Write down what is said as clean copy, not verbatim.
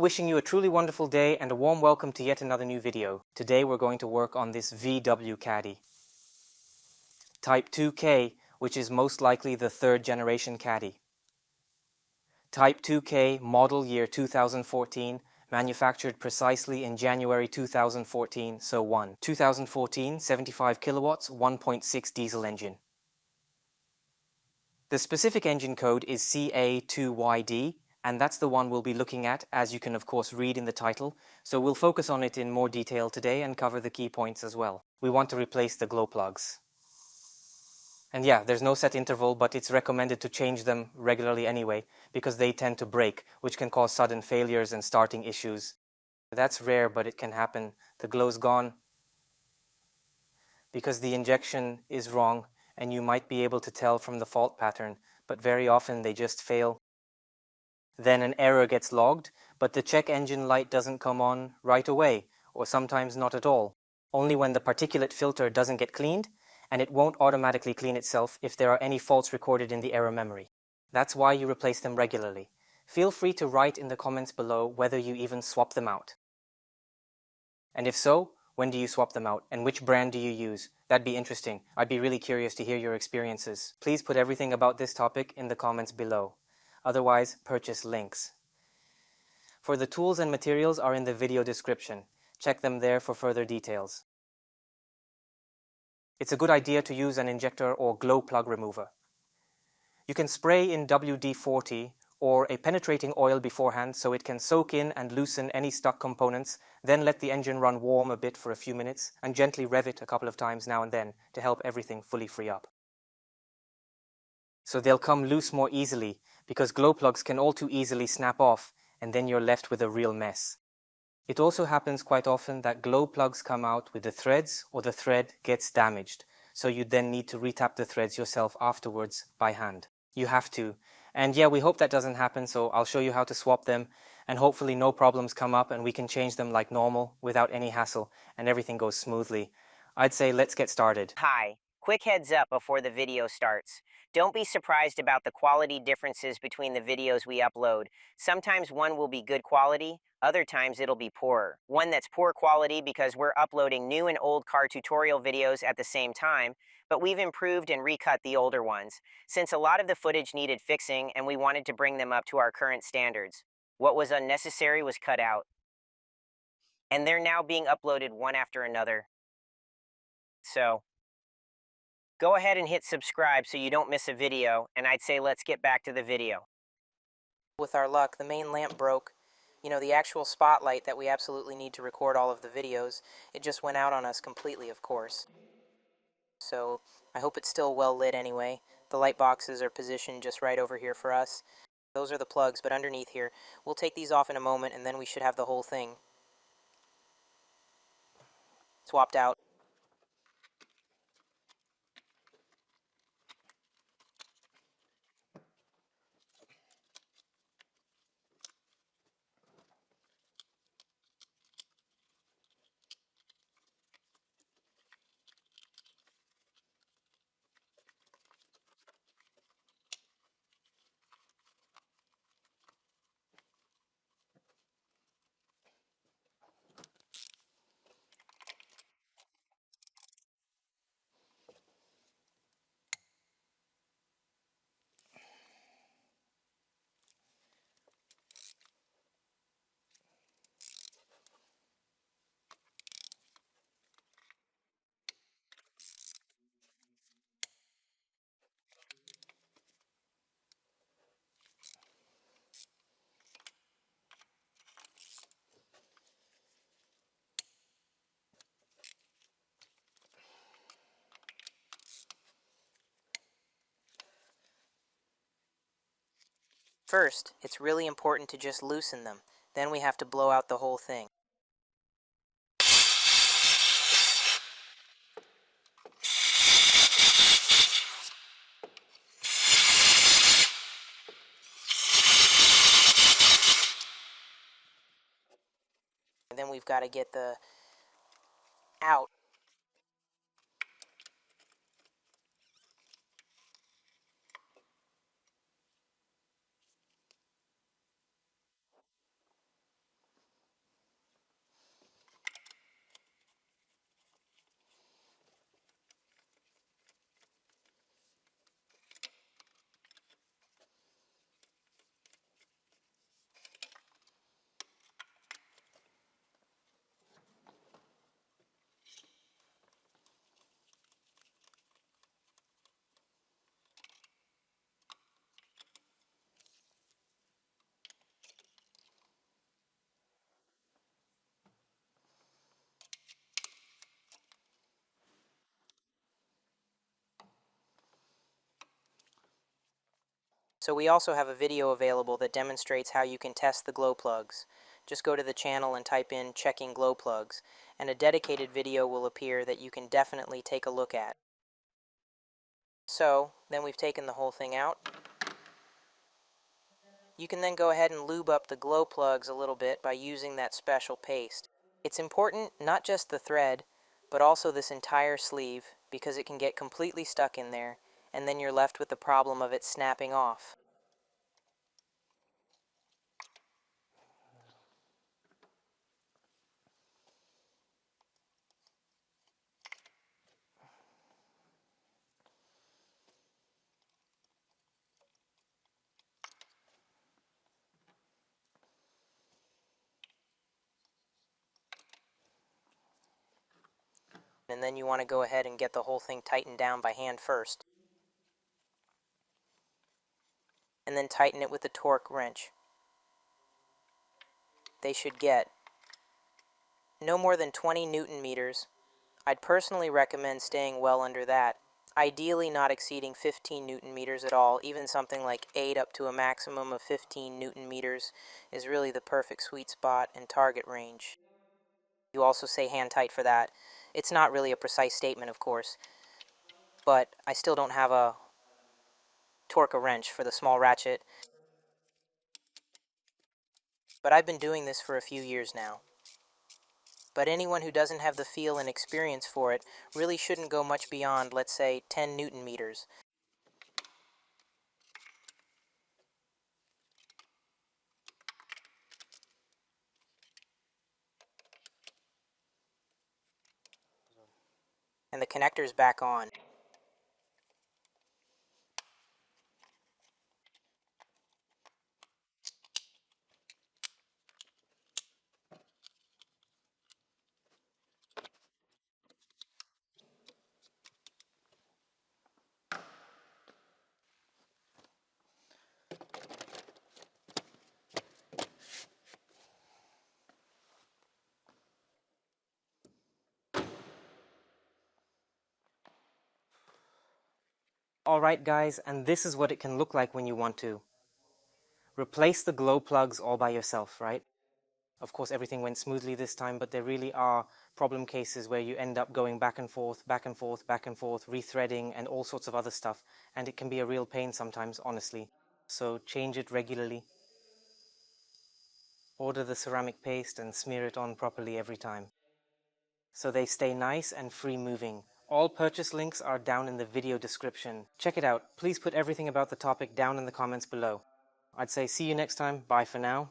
Wishing you a truly wonderful day and a warm welcome to yet another new video. Today we're going to work on this VW Caddy. Type 2K, which is most likely the third generation Caddy. Type 2K, model year 2014, manufactured precisely in January 2014, so 2014, 75 kilowatts, 1.6 diesel engine. The specific engine code is CA2YD, and that's the one we'll be looking at, as you can of course read in the title, so we'll focus on it in more detail today and cover the key points as well. We want to replace the glow plugs. And yeah, there's no set interval, but it's recommended to change them regularly anyway, because they tend to break, which can cause sudden failures and starting issues. That's rare, but it can happen. The glow's gone because the injection is wrong, and you might be able to tell from the fault pattern, but very often they just fail. Then an error gets logged, but the check engine light doesn't come on right away, or sometimes not at all, only when the particulate filter doesn't get cleaned, and it won't automatically clean itself if there are any faults recorded in the error memory. That's why you replace them regularly. Feel free to write in the comments below whether you even swap them out. And if so, when do you swap them out, and which brand do you use? That'd be interesting. I'd be really curious to hear your experiences. Please put everything about this topic in the comments below. Otherwise, purchase links. For the tools and materials are in the video description. Check them there for further details. It's a good idea to use an injector or glow plug remover. You can spray in WD-40 or a penetrating oil beforehand so it can soak in and loosen any stuck components, then let the engine run warm a bit for a few minutes and gently rev it a couple of times now and then to help everything fully free up. So they'll come loose more easily, because glow plugs can all too easily snap off, and then you're left with a real mess. It also happens quite often that glow plugs come out with the threads, or the thread gets damaged, so you then need to retap the threads yourself afterwards by hand. You have to. And yeah, we hope that doesn't happen, so I'll show you how to swap them, and hopefully no problems come up and we can change them like normal without any hassle, and everything goes smoothly. I'd say let's get started. Hi, quick heads up before the video starts. Don't be surprised about the quality differences between the videos we upload. Sometimes one will be good quality, other times it'll be poorer. One that's poor quality because we're uploading new and old car tutorial videos at the same time, but we've improved and recut the older ones, since a lot of the footage needed fixing and we wanted to bring them up to our current standards. What was unnecessary was cut out. And they're now being uploaded one after another. So go ahead and hit subscribe so you don't miss a video, and I'd say let's get back to the video. With our luck, the main lamp broke. You know, the actual spotlight that we absolutely need to record all of the videos, it just went out on us completely, of course. So, I hope it's still well lit anyway. The light boxes are positioned just right over here for us. Those are the plugs, but underneath here, we'll take these off in a moment and then we should have the whole thing swapped out. First, it's really important to just loosen them. Then we have to blow out the whole thing. And then we've got to get the out. So we also have a video available that demonstrates how you can test the glow plugs. Just go to the channel and type in checking glow plugs, and a dedicated video will appear that you can definitely take a look at. So, then we've taken the whole thing out. You can then go ahead and lube up the glow plugs a little bit by using that special paste. It's important not just the thread, but also this entire sleeve, because it can get completely stuck in there, and then you're left with the problem of it snapping off. And then you want to go ahead and get the whole thing tightened down by hand first. And then tighten it with the torque wrench. They should get no more than 20 Newton meters. I'd personally recommend staying well under that. Ideally not exceeding 15 Newton meters at all. Even something like 8 up to a maximum of 15 Newton meters is really the perfect sweet spot and target range. You also say hand tight for that. It's not really a precise statement, of course, but I still don't have a torque wrench for the small ratchet. But I've been doing this for a few years now. But anyone who doesn't have the feel and experience for it really shouldn't go much beyond, let's say, 10 Newton meters. And the connector's back on. Alright guys, and this is what it can look like when you want to replace the glow plugs all by yourself, right? Of course everything went smoothly this time, but there really are problem cases where you end up going back and forth, back and forth, back and forth, rethreading and all sorts of other stuff, and it can be a real pain sometimes, honestly. So change it regularly. Order the ceramic paste and smear it on properly every time, so they stay nice and free moving. All purchase links are down in the video description. Check it out. Please put everything about the topic down in the comments below. I'd say see you next time. Bye for now.